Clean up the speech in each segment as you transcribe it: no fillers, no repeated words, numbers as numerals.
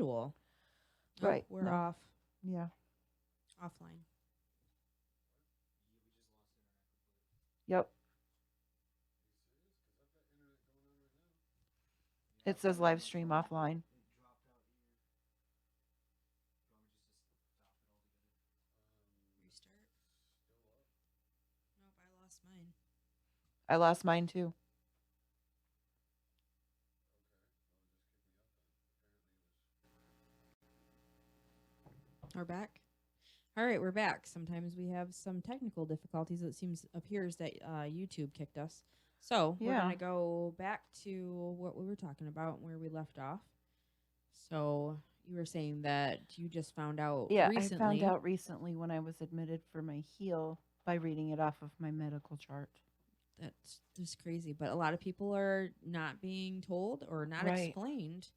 unusual. Right. We're No. off. Yeah. Offline. Yep. It says live stream offline. Restart. Nope, I lost mine. I lost mine too. We're back. All right, we're back. Sometimes we have some technical difficulties. It appears that YouTube kicked us. So we're Yeah. gonna go back to what we were talking about, where we left off. So you were saying that you just found out Yeah, recently. I found out recently when I was admitted for my heel by reading it off of my medical chart. That's just crazy. But a lot of people are not being told or not Right. explained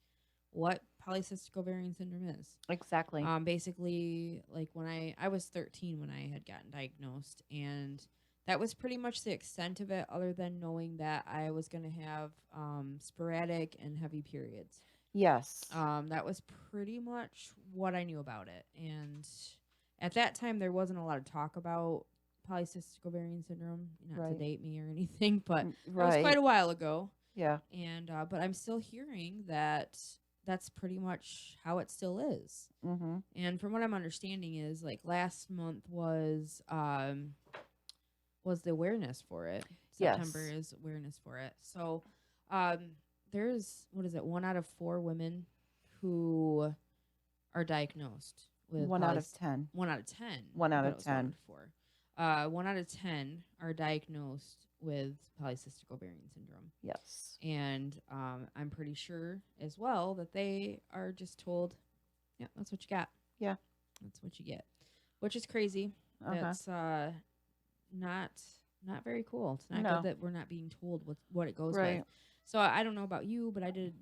what polycystic ovarian syndrome is. Exactly. Basically, like when I was 13 when I had gotten diagnosed, and that was pretty much the extent of it, other than knowing that I was going to have sporadic and heavy periods. Yes. That was pretty much what I knew about it. And at that time, there wasn't a lot of talk about polycystic ovarian syndrome, not to Right. date me or anything, but it was Right. quite a while ago. Yeah. And but I'm still hearing that that's pretty much how it still is. Mm-hmm. And from what I'm understanding is, like, last month was the awareness for it. Yes. September is awareness for it. So there's, what is it, 1 out of 4 women who are diagnosed with 1 out of 10. 1 out of 10. 1 out I thought of it was 10. 1 out of 4. 1 out of 10 are diagnosed with polycystic ovarian syndrome. Yes. And I'm pretty sure as well that they are just told, yeah, that's what you got. Yeah. That's what you get. Which is crazy. That's not very cool. It's not good that we're not being told what it goes with. So I don't know about you, but I did.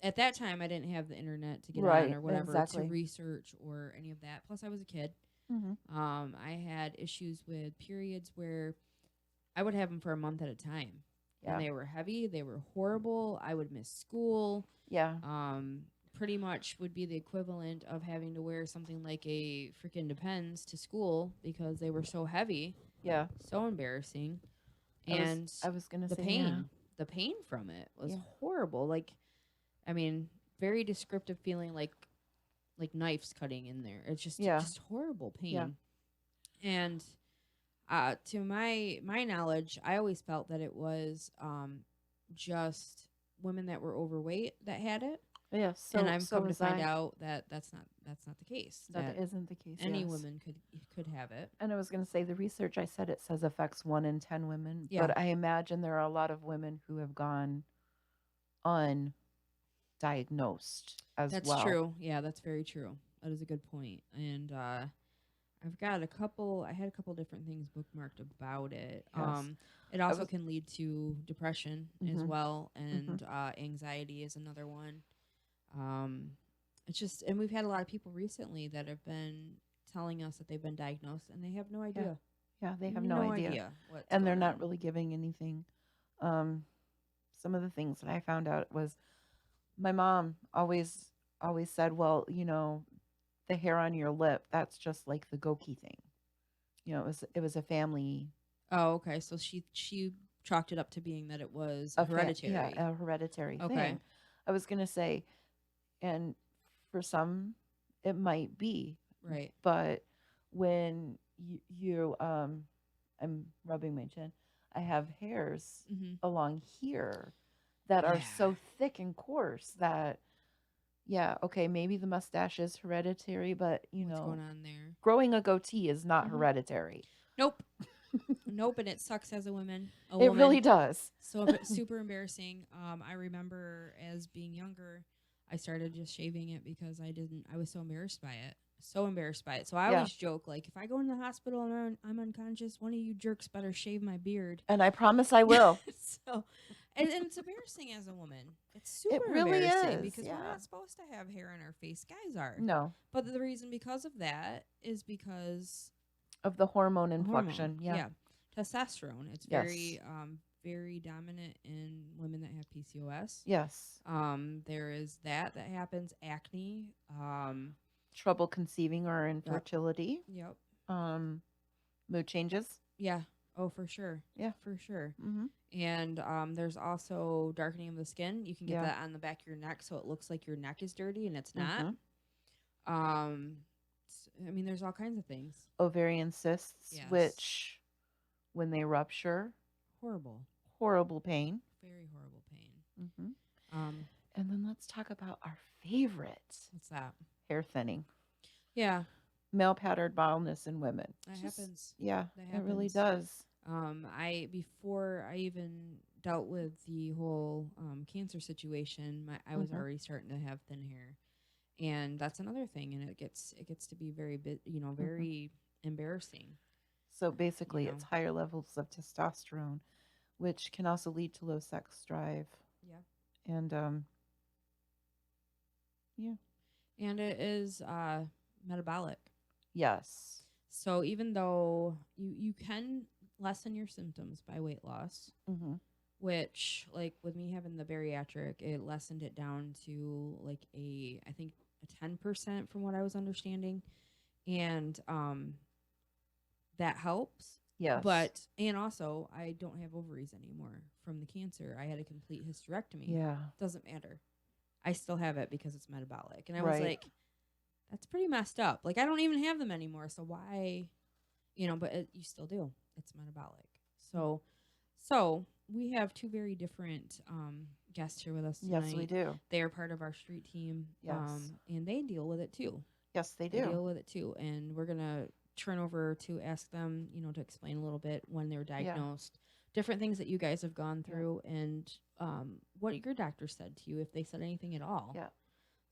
At that time, I didn't have the internet to get on or whatever to research or any of that. Plus, I was a kid. Mm-hmm. I had issues with periods where I would have them for a month at a time. Yeah. And they were heavy. They were horrible. I would miss school. Yeah. Pretty much would be the equivalent of having to wear something like a freaking Depends to school because they were so heavy. Yeah. So embarrassing. And I was going to say, the pain from it was horrible. Like, I mean, very descriptive feeling, like knives cutting in there. It's just horrible pain. Yeah. And to my knowledge, I always felt that it was just women that were overweight that had it. Yeah, and I'm come to find out that that's not the case. That isn't the case. Any woman could have it. And I was going to say, the research I said, it says affects 1 in 10 women. Yeah. But I imagine there are a lot of women who have gone undiagnosed as well. That's true. Yeah, that's very true. That is a good point. And I've got a couple. I had a couple different things bookmarked about it. Yes. It also can lead to depression as well, and anxiety is another one. It's just, and we've had a lot of people recently that have been telling us that they've been diagnosed and they have no idea. Yeah, they have no idea. And they're not really giving anything. Some of the things that I found out was my mom always said, well, you know, the hair on your lip, that's just like the Goki thing. You know, it was a family. Oh, okay. So she chalked it up to being that it was hereditary. A hereditary thing. I was going to say, and for some, it might be. Right. But when you I'm rubbing my chin, I have hairs along here that are so thick and coarse that, maybe the mustache is hereditary, but, you What's know, going on there? Growing a goatee is not hereditary. Nope. Nope, and it sucks as a woman. It really does. So super embarrassing. I remember as being younger, I started just shaving it because I was so embarrassed by it. So I always joke, like, if I go in the hospital and I'm unconscious, one of you jerks better shave my beard. And I promise I will. And it's embarrassing as a woman. It's super embarrassing because we're not supposed to have hair on our face. Guys are. No. But the reason because of that is because of the hormone inflection. Yeah. Testosterone. It's very very dominant in women that have PCOS. Yes. There is that happens. Acne. Trouble conceiving or infertility. Yep. Mood changes. Yeah. Oh, for sure. Yeah. For sure. Mm-hmm. And there's also darkening of the skin. You can get that on the back of your neck, so it looks like your neck is dirty, and it's not. I mean, there's all kinds of things. Ovarian cysts, which, when they rupture, horrible pain. Very horrible pain. Mm-hmm. And then let's talk about our favorite. What's that? Hair thinning. Yeah. Male pattern baldness in women. That happens. Yeah, that happens. It really does. Before I even dealt with the whole cancer situation, I was already starting to have thin hair, and that's another thing. And it gets to be very very embarrassing. So basically, it's higher levels of testosterone, which can also lead to low sex drive. Yeah. And and it is metabolic. Yes. So even though you can lessen your symptoms by weight loss, which, like, with me having the bariatric, it lessened it down to like I think a 10% from what I was understanding, and that helps. Yes. But and also I don't have ovaries anymore from the cancer. I had a complete hysterectomy. Yeah. Doesn't matter. I still have it because it's metabolic, and I was like, that's pretty messed up. Like, I don't even have them anymore, so why, but you still do. It's metabolic. So we have two very different guests here with us tonight. Yes, we do. They are part of our street team. Yes. And they deal with it too. Yes, they do. They deal with it too. And we're going to turn over to ask them, to explain a little bit when they were diagnosed, different things that you guys have gone through, and what your doctor said to you, if they said anything at all. Yeah.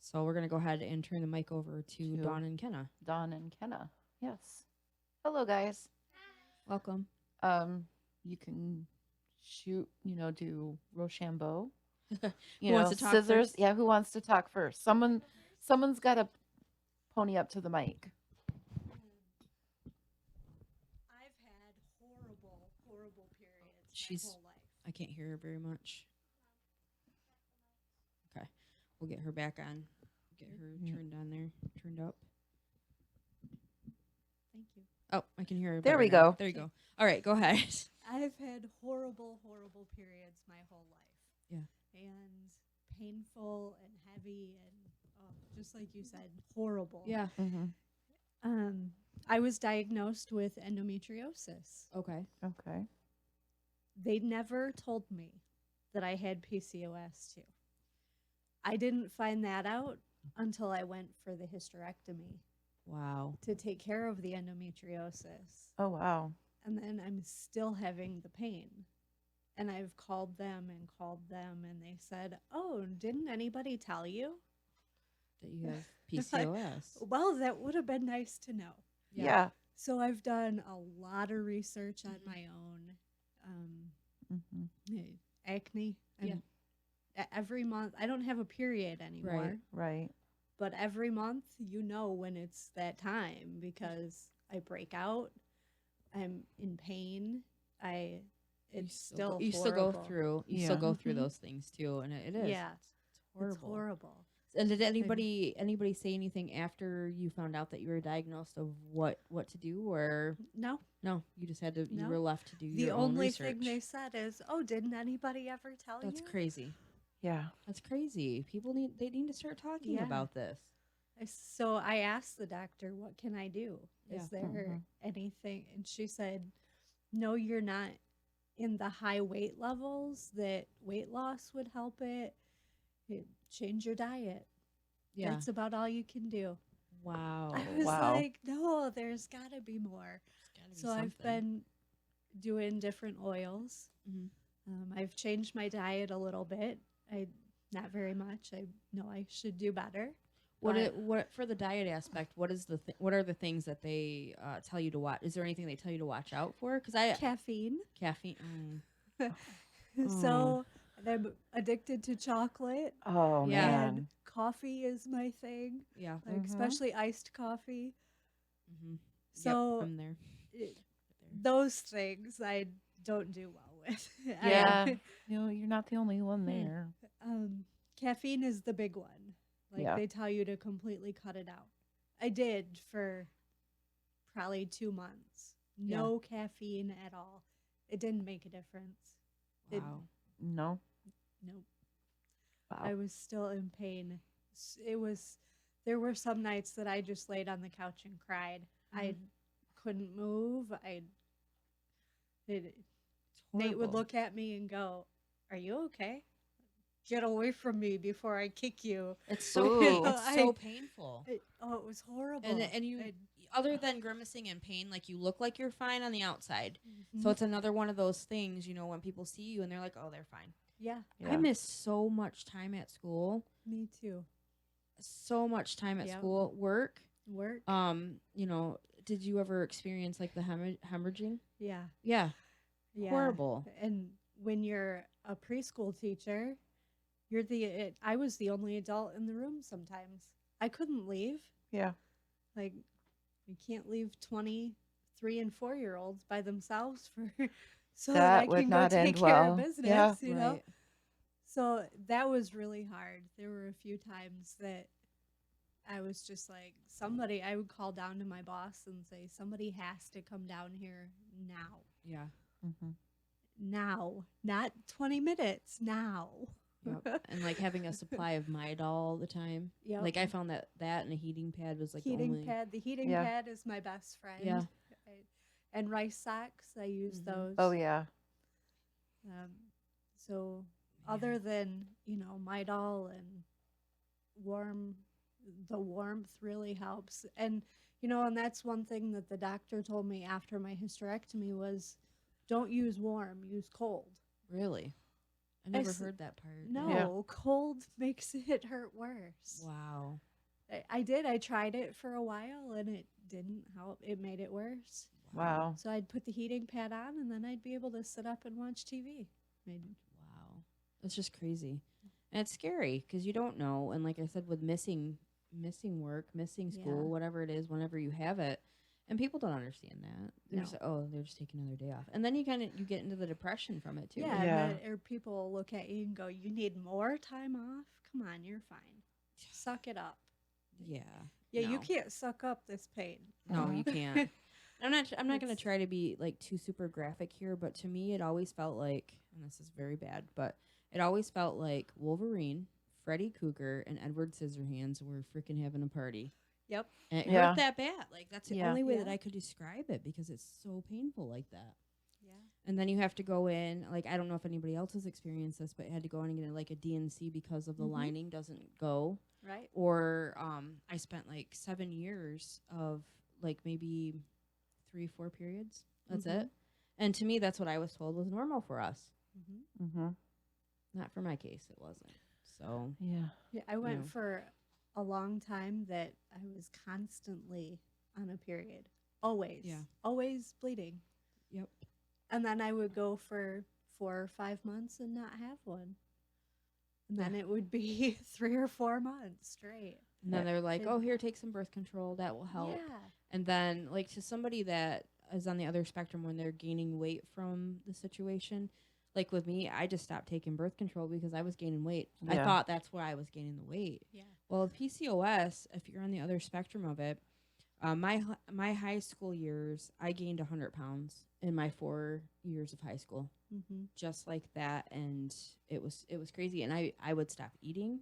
So we're going to go ahead and turn the mic over to Dawn and Kenna. Dawn and Kenna. Yes. Hello, guys. Welcome. You can shoot, do Rochambeau. Who wants to talk scissors. first? Yeah, who wants to talk first? Someone's got to pony up to the mic. I've had horrible periods my whole life. I can't hear her very much. Okay. We'll get her back on. Get her turned on there. Turned up. Thank you. Oh, I can hear her. There we now. go. There you go. All right, go ahead. I've had horrible periods my whole life. Yeah. And painful and heavy and just like you said, horrible. Yeah. Mm-hmm. I was diagnosed with endometriosis. Okay. They never told me that I had PCOS too. I didn't find that out until I went for the hysterectomy. Wow. To take care of the endometriosis. Oh, wow. And then I'm still having the pain. And I've called them, and they said, "Oh, didn't anybody tell you that you have PCOS?" Well, that would have been nice to know. Yeah. So I've done a lot of research on my own. Acne. And every month, I don't have a period anymore. Right. But every month, when it's that time, because I break out, I'm in pain. You still go through those things too, and it is. Yeah, it's horrible. It's horrible. And did anybody say anything after you found out that you were diagnosed of what to do, or no? You just had to. You were left to do the your own research. The only thing they said is, "Oh, didn't anybody ever tell you?" That's crazy. Yeah, that's crazy. People need to start talking about this. So I asked the doctor, "What can I do? Is there anything?" And she said, "No, you're not in the high weight levels that weight loss would help it. Change your diet. Yeah, that's about all you can do." Wow. I was like, "No, there's got to be more." So I've been doing different oils. I've changed my diet a little bit. Not very much. I know I should do better. What for the diet aspect? What is what are the things that they tell you to watch? Is there anything they tell you to watch out for? Because caffeine. So I'm addicted to chocolate. Oh man. And coffee is my thing. Yeah, especially iced coffee. So I'm there. Those things I don't do well with. Yeah. You're not the only one there. Caffeine is the big one. Like they tell you to completely cut it out. I did for probably 2 months. No caffeine at all. It didn't make a difference. Wow. No. Nope. Wow. I was still in pain. There were some nights that I just laid on the couch and cried. I couldn't move. Nate would look at me and go, "Are you okay? Get away from me before I kick you." It's so painful. It was horrible. And you, other than grimacing in pain, like you look like you're fine on the outside. So it's another one of those things, when people see you and they're like, "Oh, they're fine." Yeah. I miss so much time at school. Me too. So much time at school. Work. Did you ever experience like the hemorrhaging? Yeah. Yeah. Horrible. And when you're a preschool teacher, I was the only adult in the room sometimes. I couldn't leave. Yeah. Like, you can't leave 23 and 4-year-olds by themselves so that I can go take care of business, you know? So that was really hard. There were a few times that I was just like, I would call down to my boss and say, somebody has to come down here now. Yeah. Now, not 20 minutes, now. Yep. And like having a supply of Midol all the time. Yep. Like I found that and a heating pad was like The heating pad is my best friend. Yeah. And rice socks, I use those. Oh yeah. So other than, Midol and the warmth really helps. And, and that's one thing that the doctor told me after my hysterectomy was, don't use warm, use cold. Really? I never heard that part. No, cold makes it hurt worse. Wow. I did. I tried it for a while and it didn't help. It made it worse. Wow. So I'd put the heating pad on and then I'd be able to sit up and watch TV. Wow. That's just crazy. And it's scary because you don't know. And like I said, with missing work, missing school, whatever it is, whenever you have it, and people don't understand that. They're just, they're just taking another day off. And then you get into the depression from it too. Yeah. Or people look at you and go, you need more time off? Come on, you're fine. Suck it up. Yeah. Yeah, you can't suck up this pain. No, you can't. I'm not going to try to be like too super graphic here, but to me it always felt like, and this is very bad, but it always felt like Wolverine, Freddy Krueger, and Edward Scissorhands were freaking having a party. Yep. And it hurt that bad. Like that's the only way that I could describe it because it's so painful like that. Yeah. And then you have to go in, like I don't know if anybody else has experienced this, but you had to go in and get like a DNC because of the lining doesn't go. Right. Or I spent like 7 years of like maybe 3-4 periods. That's it. And to me, that's what I was told was normal for us. Not for my case, it wasn't. So yeah, I went for a long time that I was constantly on a period, always, always bleeding. Yep. And then I would go for 4 or 5 months and not have one, and then it would be 3 or 4 months straight. And then they're like, "Oh, here, take some birth control. That will help." Yeah. And then, like, to somebody that is on the other spectrum when they're gaining weight from the situation, like with me, I just stopped taking birth control because I was gaining weight. I thought that's why I was gaining the weight. Yeah. Well, with PCOS, if you're on the other spectrum of it, my high school years, I gained 100 pounds in my 4 years of high school, just like that, and it was crazy. And I would stop eating.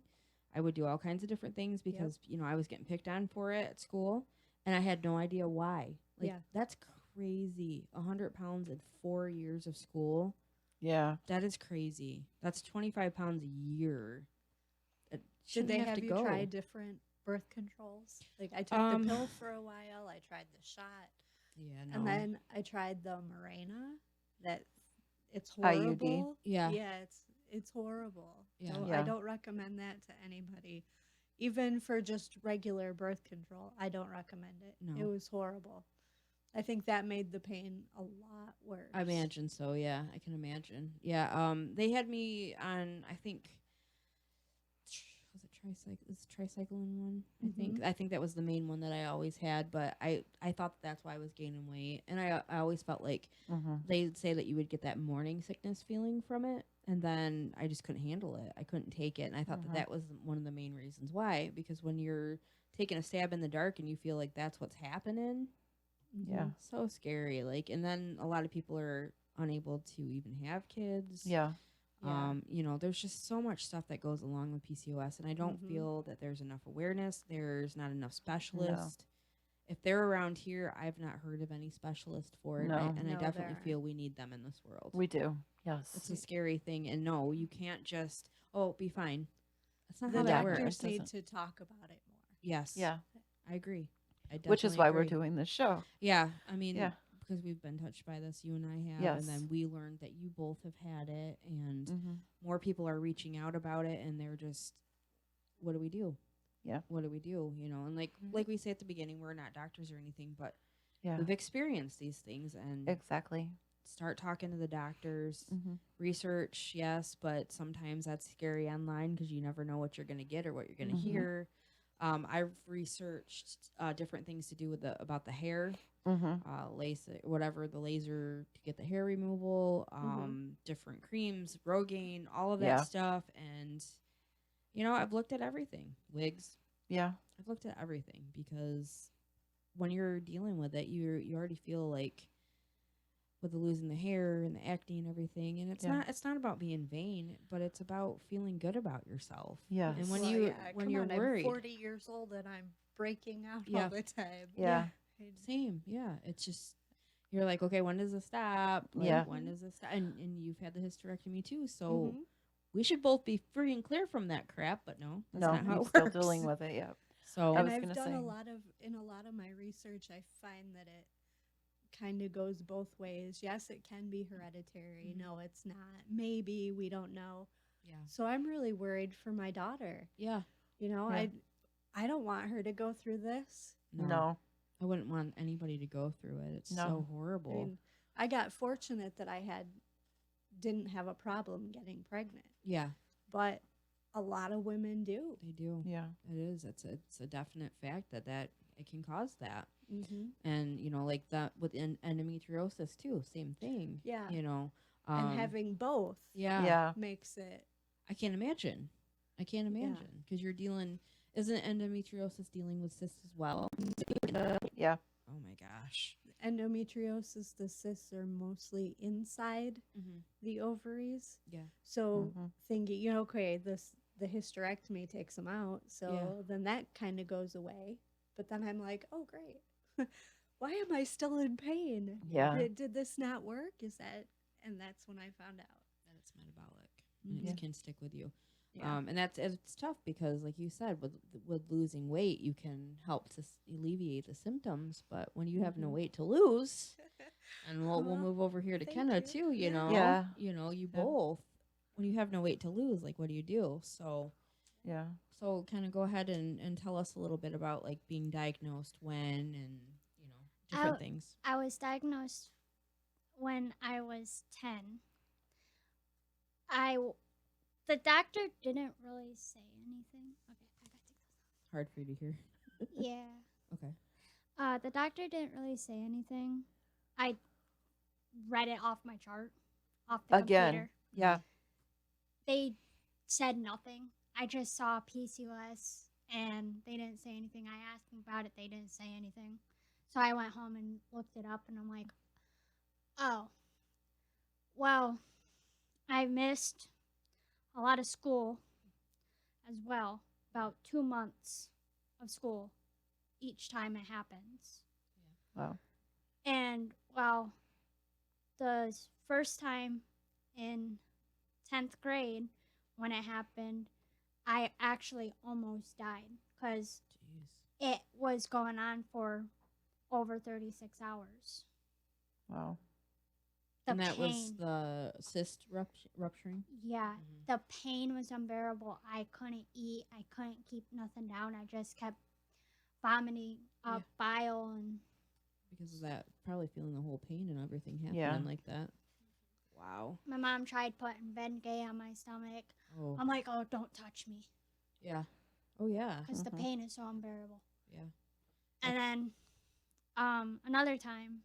I would do all kinds of different things because I was getting picked on for it at school, and I had no idea why. Like that's crazy. 100 pounds in 4 years of school. Yeah, that is crazy. That's 25 pounds a year. Should they have you try different birth controls? Like I took the pill for a while. I tried the shot. Yeah, no. And then I tried the Mirena. It's horrible. IUD. Yeah, it's horrible. Yeah. So I don't recommend that to anybody. Even for just regular birth control, I don't recommend it. No. It was horrible. I think that made the pain a lot worse. I imagine so, yeah. I can imagine. Yeah, they had me on, I think, was it tricycline one. I think that was the main one that I always had, but I thought that's why I was gaining weight, and I always felt like they'd say that you would get that morning sickness feeling from it, and then I just couldn't handle it. I couldn't take it, and I thought that was one of the main reasons why, because when you're taking a stab in the dark and you feel like that's what's happening, so scary. Like, and then a lot of people are unable to even have kids. You know, there's just so much stuff that goes along with PCOS, and I don't feel that there's enough awareness. There's not enough specialists. If they're around here, I've not heard of any specialist for it, I definitely feel we need them in this world. We do. Yes. It's a scary thing, and no, you can't just, be fine. That's not the how that works. doctors need to talk about it more. Yes. Yeah. I agree. Which is why we're doing this show. Yeah. I mean, because we've been touched by this, you and I have, and then we learned that you both have had it, and more people are reaching out about it, and they're just, what do we do? Yeah. What do we do? You know, and like we say at the beginning, we're not doctors or anything, but we've experienced these things, and start talking to the doctors. Research, yes, but sometimes that's scary online because you never know what you're going to get or what you're going to hear. I've researched different things to do with about the hair, laser, whatever, the laser to get the hair removal, different creams, Rogaine, all of that stuff, and you know, I've looked at everything, wigs. Yeah, I've looked at everything because when you're dealing with it, you already feel like with the losing the hair and the acne and everything, and it's not about being vain, but it's about feeling good about yourself. Yeah, and when you're worried, I'm 40 years old and I'm breaking out all the time. Yeah, same. Yeah, it's just you're like, okay, when does this stop? Like, when does this stop? And you've had the hysterectomy too, so we should both be free and clear from that crap. But no, that's not how it works. Still dealing with it. Yeah. So and I've done a lot of my research. I find that it kind of goes both ways. Yes, it can be hereditary. No, it's not. Maybe, we don't know. Yeah. So I'm really worried for my daughter. Yeah. You know, I don't want her to go through this. No. I wouldn't want anybody to go through it. It's so horrible. I mean, I got fortunate that I didn't have a problem getting pregnant. Yeah. But a lot of women do. They do. Yeah. It is. It's a definite fact that it can cause that. And, you know, like that with endometriosis too, same thing. Yeah. You know. And having both makes it. I can't imagine. Because you're dealing, isn't endometriosis dealing with cysts as well? Yeah. Oh my gosh. Endometriosis, the cysts are mostly inside the ovaries. Yeah. So thinking, you know, okay, the hysterectomy takes them out. So then that kind of goes away. But then I'm like, oh, great. Why am I still in pain? Yeah. Did this not work? And that's when I found out that it's metabolic and it can stick with you. Yeah. And it's tough because, like you said, with losing weight, you can help to alleviate the symptoms. But when you have no weight to lose, and we'll move over here to Kenna too, you know. Yeah. You know, you both. When you have no weight to lose, like, what do you do? So. Yeah. So kind of go ahead and tell us a little bit about like being diagnosed when and, you know, different things. I was diagnosed when I was 10. The doctor didn't really say anything. Okay, I got to go. Hard for you to hear. Yeah. Okay. The doctor didn't really say anything. I read it off my chart, off the computer. Yeah. They said nothing. I just saw PCOS, and they didn't say anything. I asked them about it. They didn't say anything. So I went home and looked it up, and I'm like, oh, well, I missed a lot of school as well, about 2 months of school each time it happens. Yeah. Wow. And, well, the first time in 10th grade when it happened, I actually almost died because it was going on for over 36 hours. Wow. And that was the cyst rupturing? Yeah. The pain was unbearable. I couldn't eat. I couldn't keep nothing down. I just kept vomiting up bile. And because of that, probably feeling the whole pain and everything happening like that. Wow. My mom tried putting Bengay on my stomach. Oh. I'm like, oh, don't touch me. Yeah. Oh yeah. because the pain is so unbearable. Yeah. And then another time,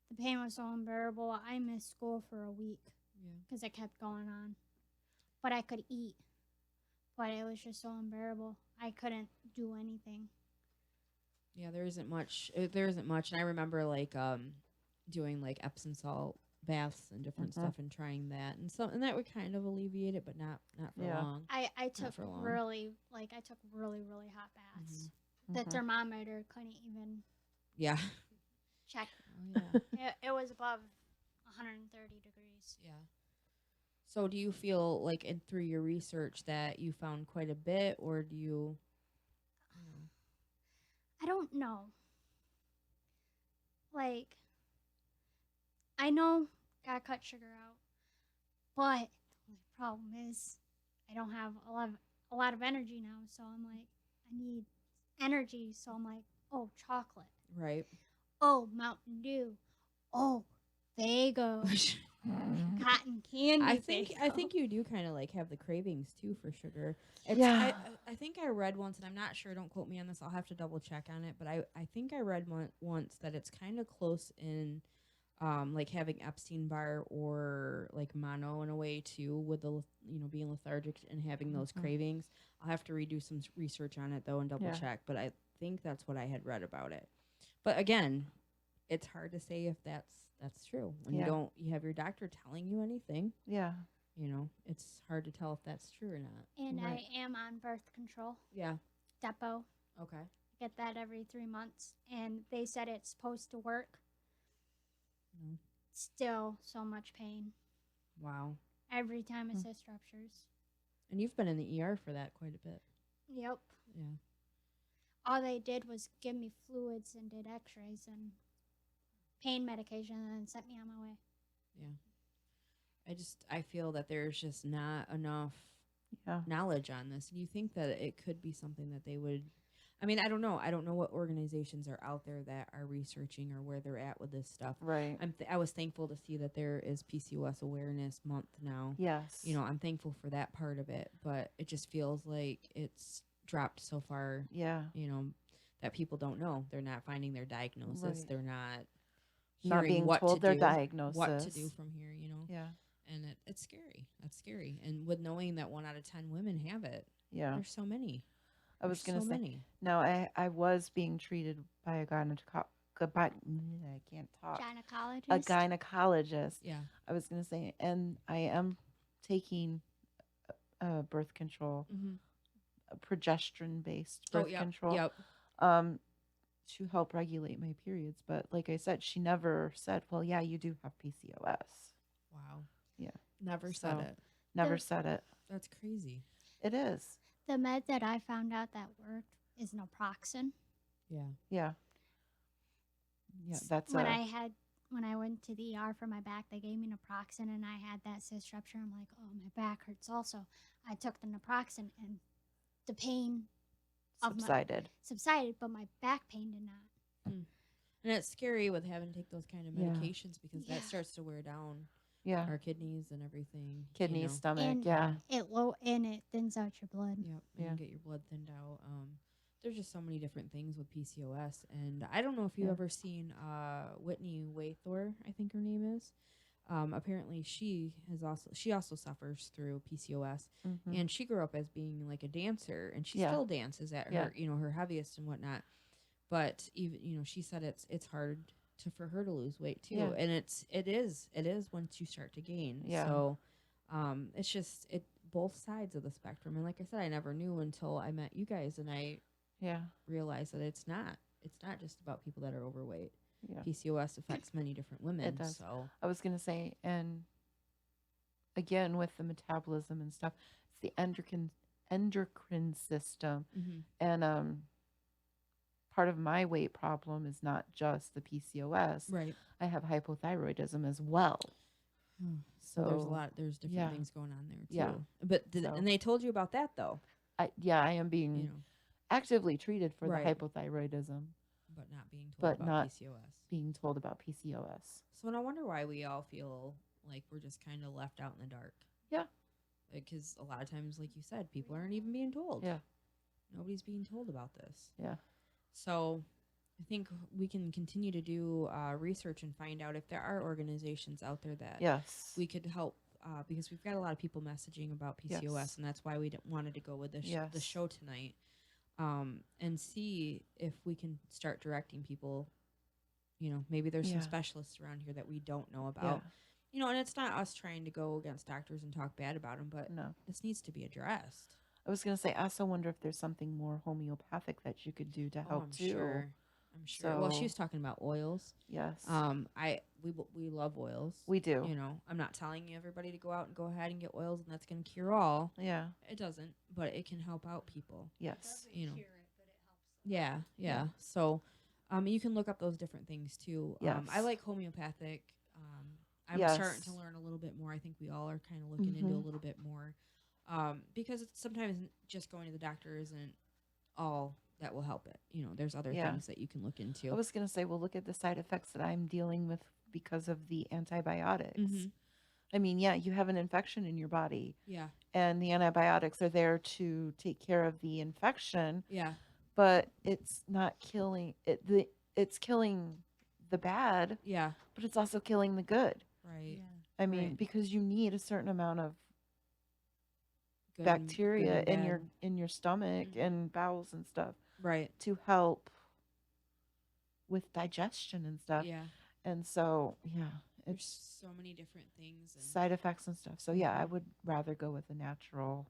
the pain was so unbearable, I missed school for a week Yeah. because it kept going on. But I could eat, but it was just so unbearable. I couldn't do anything. Yeah, there isn't much. There isn't much, and I remember like doing like Epsom salt baths and different stuff and trying that, and that would kind of alleviate it, but not for long. I took really really hot baths. The thermometer couldn't even check. Oh, yeah. It was above 130 degrees. Yeah. So do you feel like through your research that you found quite a bit, or do you? I don't know. Like, I know gotta cut sugar out, but the only problem is I don't have a lot of energy now. So I'm like, I need energy. So I'm like, oh, chocolate. Right. Oh, Mountain Dew. Oh, Fago. Cotton candy. I think you do kind of like have the cravings too for sugar. I think I read once, and I'm not sure. Don't quote me on this. I'll have to double check on it. But I think I read once that it's kind of close in, like having Epstein-Barr or like mono in a way too, with the being lethargic and having those cravings. I'll have to redo some research on it though and double check. But I think that's what I had read about it. But again, it's hard to say if that's true when you have your doctor telling you anything. Yeah. It's hard to tell if that's true or not. And I am on birth control. Yeah. Depo. Okay. Get that every 3 months. And they said it's supposed to work. No. Still so much pain. Wow. Every time a cyst ruptures. And you've been in the ER for that quite a bit. Yep. Yeah. All they did was give me fluids and did x-rays and pain medication and then sent me on my way. Yeah. I feel that there's just not enough knowledge on this. Do you think that it could be something that they would, I mean, I don't know. I don't know what organizations are out there that are researching or where they're at with this stuff. Right. I was thankful to see that there is PCOS Awareness Month now. Yes. I'm thankful for that part of it, but it just feels like it's dropped so far. Yeah. That people don't know. They're not finding their diagnosis. Right. They're not being told their diagnosis. What to do from here, Yeah. And it's scary. That's scary. And with knowing that 1 out of 10 women have it. Yeah. There's so many. I was going to say, no, I was being treated by a I can't talk. Gynecologist. A gynecologist. Yeah. I was going to say, and I am taking birth control, progesterone-based birth control. Yep. To help regulate my periods. But like I said, she never said, well, yeah, you do have PCOS. Wow. Yeah. Never said it. Never said it. That's crazy. It is. The med that I found out that worked is naproxen. Yeah. Yeah. Yeah. That's when I went to the ER for my back, they gave me naproxen and I had that cyst rupture. I'm like, oh, my back hurts also. I took the naproxen and the pain subsided, but my back pain did not. And it's scary with having to take those kind of medications because that starts to wear down our kidneys and everything. Kidneys, stomach, and it thins out your blood. Yep. And get your blood thinned out. There's just so many different things with PCOS. And I don't know if you've ever seen Whitney Waythor, I think her name is. Apparently she also suffers through PCOS, and she grew up as being like a dancer, and she still dances at her her heaviest and whatnot. But even she said it's hard for her to lose weight too, and it is once you start to gain. So it's just both sides of the spectrum. And like I said, I never knew until I met you guys, and I realized that it's not just about people that are overweight. Yeah. PCOS affects many different women. It does. So I was going to say, and again with the metabolism and stuff, it's the endocrine system, and part of my weight problem is not just the PCOS. Right. I have hypothyroidism as well. So there's different things going on there too. Yeah. But and they told you about that though. I am being actively treated for the hypothyroidism. But not being told about PCOS. Being told about PCOS. So I wonder why we all feel like we're just kind of left out in the dark. Yeah. Because a lot of times, like you said, people aren't even being told. Yeah. Nobody's being told about this. Yeah. So I think we can continue to do research and find out if there are organizations out there that Yes. we could help, because we've got a lot of people messaging about PCOS, Yes. and that's why we wanted to go with the Yes. show tonight, and see if we can start directing people. Maybe there's some specialists around here that we don't know about. And it's not us trying to go against doctors and talk bad about them, but this needs to be addressed. I was going to say, I also wonder if there's something more homeopathic that you could do to help I'm too. Sure. I'm sure. Well, she was talking about oils. Yes. We love oils. We do. I'm not telling you everybody to go out and go ahead and get oils and that's going to cure all. Yeah. It doesn't, but it can help out people. Yes. It doesn't cure it, but it helps. Yeah. So, you can look up those different things too. Yes. I like homeopathic. I'm starting to learn a little bit more. I think we all are kind of looking into a little bit more, because sometimes just going to the doctor isn't all that will help it. There's other things that you can look into. I was going to say, well, look at the side effects that I'm dealing with because of the antibiotics. I mean, you have an infection in your body. Yeah. And the antibiotics are there to take care of the infection. Yeah. But it's not killing it. It's killing the bad. Yeah. But it's also killing the good. Right. Yeah. I mean, because you need a certain amount of bacteria in your stomach and bowels and stuff. Right. To help with digestion and stuff. Yeah. And so, there's so many different things and side effects and stuff. So I would rather go with a natural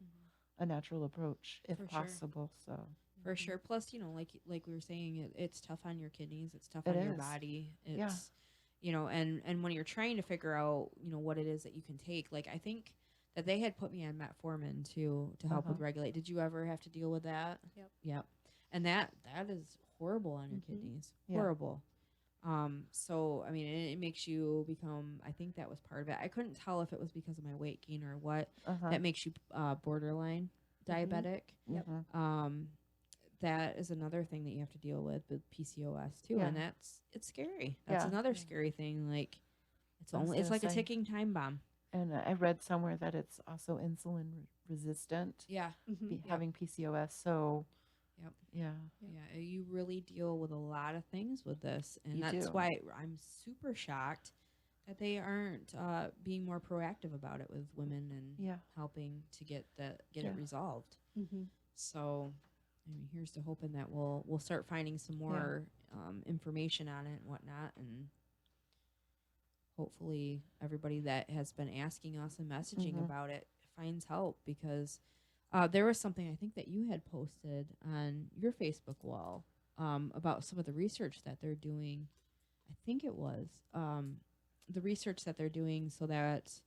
approach if possible. Sure. So for sure. Plus, like we were saying, it's tough on your kidneys. It's tough on your body. It's and when you're trying to figure out what it is that you can take, like I think that they had put me on metformin to help with regulate. Did you ever have to deal with that? Yep. And that is horrible on your kidneys. Horrible. So I mean, it makes you become. I think that was part of it. I couldn't tell if it was because of my weight gain or what. That makes you borderline diabetic. Yep. That is another thing that you have to deal with PCOS too, and it's scary. That's Yeah. another scary thing. Like it's like a ticking time bomb. And I read somewhere that it's also insulin resistant. Yeah. Having PCOS. So. Yep. Yeah. You really deal with a lot of things with this, and You that's do. why I'm super shocked that they aren't being more proactive about it with women and helping to get it resolved. So, I mean, here's to hoping that we'll start finding some more information on it and whatnot, and hopefully everybody that has been asking us and messaging about it finds help, because there was something I think that you had posted on your Facebook wall about some of the research that they're doing. I think it was the research that they're doing so that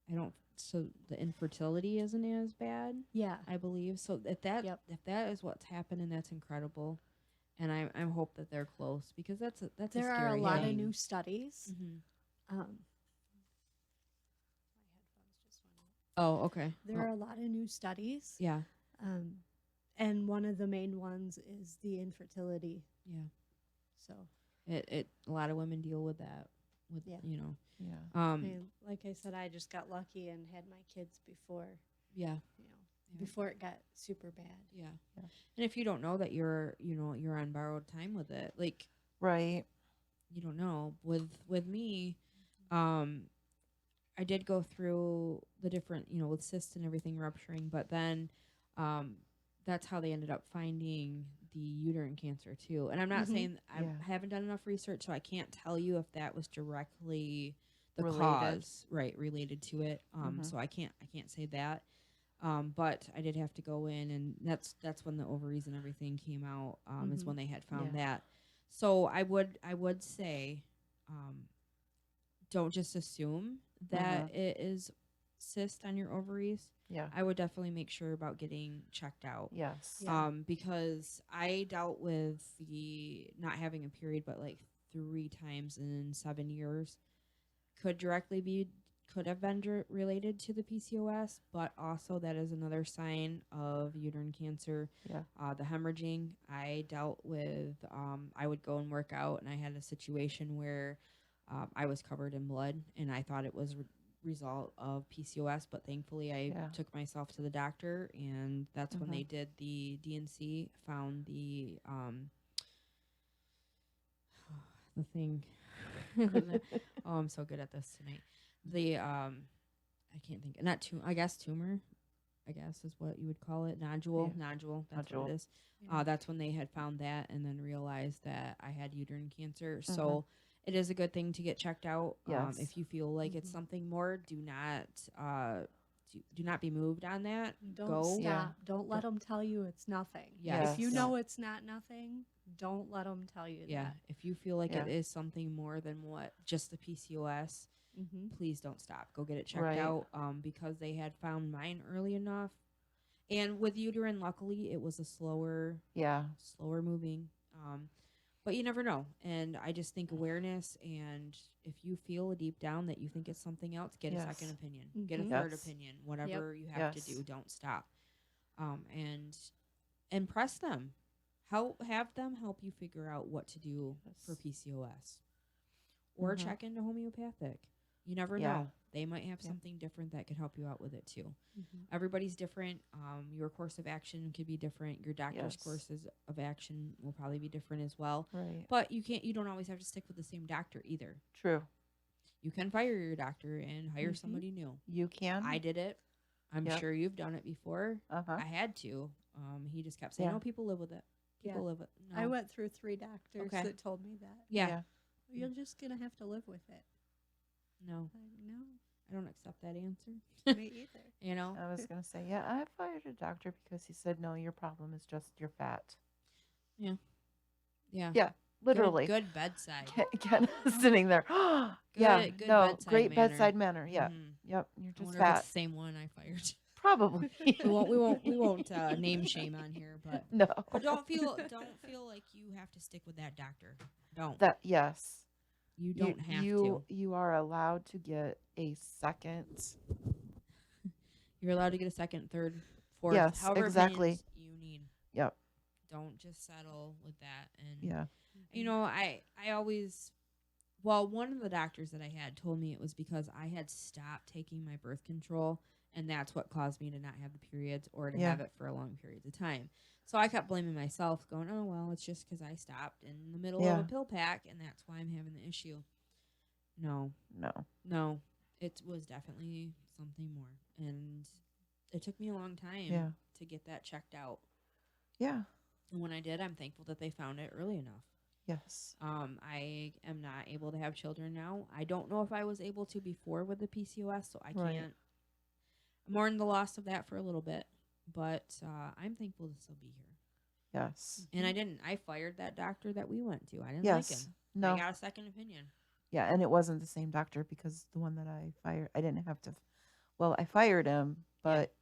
the infertility isn't as bad. Yeah. I believe so. If that is what's happening, that's incredible, and I hope that they're close, because that's a there are scary a lot thing. of new studies. Oh, okay. There are a lot of new studies. Yeah. And one of the main ones is the infertility. Yeah. So a lot of women deal with that. And like I said, I just got lucky and had my kids before. Before it got super bad. Yeah. And if you don't know that you're on borrowed time with it, like, right, you don't know. With me, I did go through the different, with cysts and everything rupturing, but then that's how they ended up finding the uterine cancer too. And I'm not saying I haven't done enough research, so I can't tell you if that was directly the cause, right, related to it. So I can't say that. But I did have to go in, and that's when the ovaries and everything came out, is when they had found that. So I would say, don't just assume that it is cyst on your ovaries. Yeah. I would definitely make sure about getting checked out. Yes. Because I dealt with the not having a period, but like 3 times in 7 years. Could have been related to the PCOS, but also that is another sign of uterine cancer. Yeah. The hemorrhaging I dealt with, I would go and work out, and I had a situation where I was covered in blood, and I thought it was result of PCOS, but thankfully I took myself to the doctor, and that's when they did the DNC, found the thing. Oh, I'm so good at this tonight. The I can't think. Not tumor. I guess tumor. I guess is what you would call it. Nodule. Yeah. Nodule. That's Nodule. what it is. Yeah. That's when they had found that, and then realized that I had uterine cancer. So it is a good thing to get checked out. Yes. If you feel like it's something more, do not be moved on that. Don't stop. Yeah. Don't let them tell you it's nothing. Yes. If you know it's not nothing, don't let them tell you that. If you feel like it is something more than what just the PCOS, please don't stop. Go get it checked out, because they had found mine early enough. And with uterine, luckily, it was a slower moving. But you never know. And I just think awareness, and if you feel deep down that you think it's something else, get a second opinion, get a third opinion, whatever you have to do. Don't stop. And press them. Have them help you figure out what to do for PCOS. Or check into homeopathic. You never know. They might have something different that could help you out with it too. Everybody's different. Your course of action could be different. Your doctor's courses of action will probably be different as well. Right. But you don't always have to stick with the same doctor either. True. You can fire your doctor and hire somebody new. You can. I did it. I'm sure you've done it before. I had to. He just kept saying, "No, people live with it. People live with it." No. I went through 3 doctors that told me that. Yeah. You're just gonna have to live with it. No. No. I don't accept that answer. Me either. You know? I was going to say, I fired a doctor because he said, no, your problem is just your fat. Yeah. Yeah. Yeah, literally. Good bedside. Kenna sitting there. Good great manner. bedside manner. Yeah. Yep. You're I just wonder fat. if it's the same one I fired. Probably. we won't name shame on here, but no. But don't feel like you have to stick with that doctor. Don't. Yes. You don't have to. You are allowed to get a second. You're allowed to get a second, third, fourth, yes, however exactly you need. Yep. Don't just settle with that. And yeah. You know, I always, one of the doctors that I had told me it was because I had stopped taking my birth control, and that's what caused me to not have the periods or to have it for a long period of time. So I kept blaming myself, going, "Oh, well, it's just because I stopped in the middle of a pill pack, and that's why I'm having the issue." No. It was definitely something more. And it took me a long time to get that checked out. Yeah. And when I did, I'm thankful that they found it early enough. Yes. I am not able to have children now. I don't know if I was able to before with the PCOS, so I can't. I'm mourning the loss of that for a little bit. But I'm thankful to still be here. Yes. And I fired that doctor that we went to. I didn't like him. No. I got a second opinion. Yeah, and it wasn't the same doctor because the one that I fired, I didn't have to. Well, I fired him, but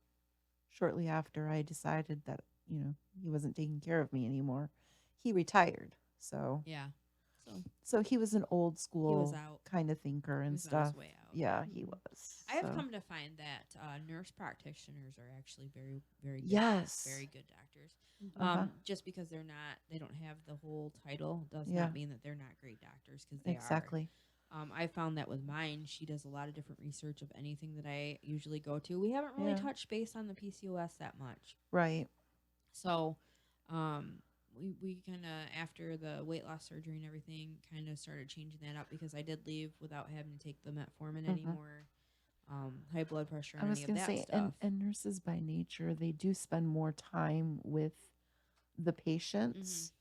shortly after I decided that, he wasn't taking care of me anymore, he retired. So yeah. So he was an old school out. kind of thinker and he was stuff. On his way out. Yeah, he was. I have come to find that nurse practitioners are actually very, very good. Yes. Very good doctors. Just because they don't have the whole title does not mean that they're not great doctors, because they are. I found that with mine. She does a lot of different research of anything that I usually go to. We haven't really touched base on the PCOS that much. Right. So, we kind of, after the weight loss surgery and everything, kind of started changing that up, because I did leave without having to take the metformin anymore, high blood pressure, and any of that stuff. And nurses by nature, they do spend more time with the patients.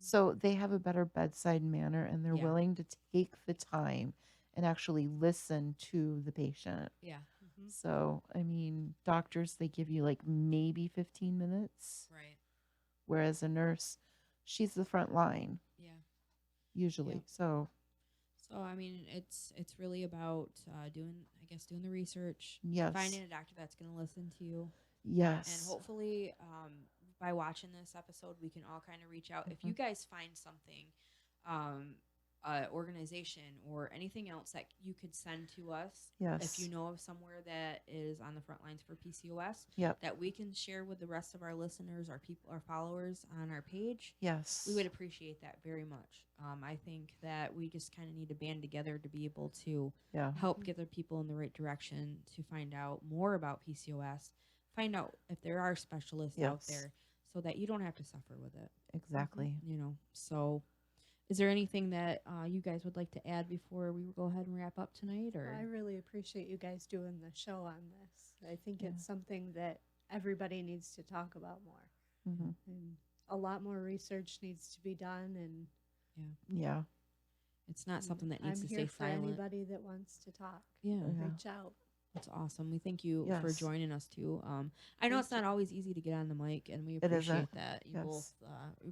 So they have a better bedside manner, and they're willing to take the time and actually listen to the patient. Yeah. So, I mean, doctors, they give you like maybe 15 minutes. Right. Whereas a nurse, she's the front line. Yeah. Usually. Yeah. So, I mean, it's really about doing the research. Yes. Finding a doctor that's going to listen to you. Yes. And hopefully, by watching this episode, we can all kind of reach out. If you guys find something organization or anything else that you could send to us, Yes. if you know of somewhere that is on the front lines for PCOS, Yep. that we can share with the rest of our listeners, our people, our followers on our page, Yes. we would appreciate that very much. I think that we just kind of need to band together to be able to help get the people in the right direction to find out more about PCOS, find out if there are specialists out there, so that you don't have to suffer with it. Exactly. You know, so is there anything that you guys would like to add before we go ahead and wrap up tonight? Or I really appreciate you guys doing the show on this. I think it's something that everybody needs to talk about more. Mm-hmm. And a lot more research needs to be done. And yeah, it's not something that needs I'm to here stay for silent. Anybody that wants to talk. Reach out. That's awesome. We thank you for joining us too. I know it's not always easy to get on the mic, and we appreciate that. You both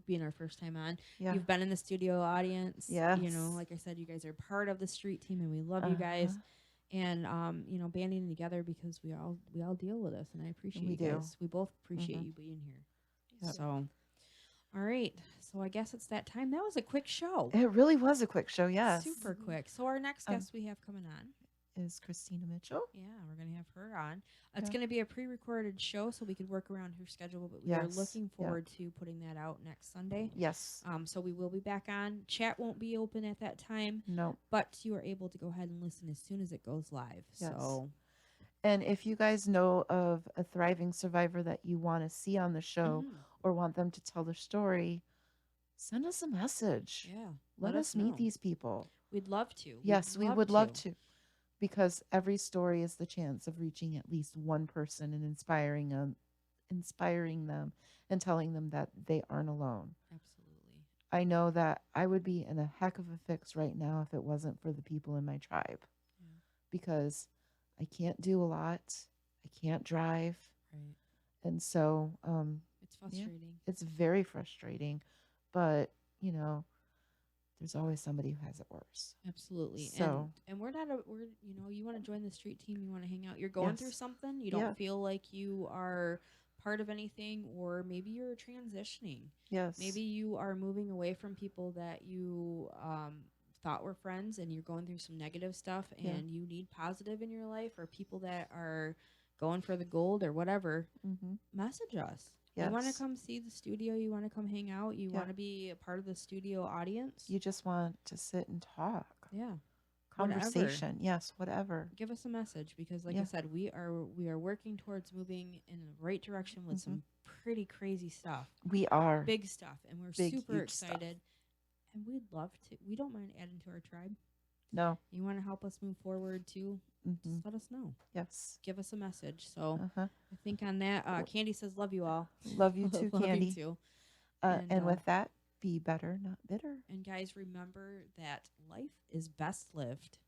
being our first time on. You've been in the studio audience. Yes. You know, like I said, you guys are part of the street team, and we love you guys. And you know, banding together because we all deal with this, and I appreciate you guys. We both appreciate you being here. Yep. So, all right. So I guess it's that time. That was a quick show. It really was a quick show. Yes. Super quick. So our next guest we have coming on is Christina Mitchell. Yeah, we're going to have her on. It's going to be a pre-recorded show, so we could work around her schedule, but we are looking forward to putting that out next Sunday. Yes. So we will be back on. Chat won't be open at that time. No. But you are able to go ahead and listen as soon as it goes live. Yes. So. And if you guys know of a thriving survivor that you want to see on the show or want them to tell their story, send us a message. Yeah. Let us meet these people. We'd love to. Yes, we would love to. Because every story is the chance of reaching at least one person and inspiring them and telling them that they aren't alone. Absolutely. I know that I would be in a heck of a fix right now if it wasn't for the people in my tribe. Because I can't do a lot. I can't drive. Right. And so it's frustrating. It's very frustrating. But, you know, there's always somebody who has it worse. Absolutely. So, and we're you know, you want to join the street team, you want to hang out, you're going through something, you don't feel like you are part of anything, or maybe you're transitioning. Yes. Maybe you are moving away from people that you thought were friends, and you're going through some negative stuff, and you need positive in your life, or people that are going for the gold or whatever. Message us. Yes. You want to come see the studio, you want to come hang out, you want to be a part of the studio audience. You just want to sit and talk. Yeah. Conversation. Whatever. Yes, whatever. Give us a message, because like I said, we are working towards moving in the right direction with some pretty crazy stuff. We are. Big stuff, and we're super excited. And we'd love to. We don't mind adding to our tribe. No. You want to help us move forward too? Just let us know. Yes. Give us a message. So I think on that, Candy says, "Love you all." Love you too, love Candy. You too. And with that, be better, not bitter. And guys, remember that life is best lived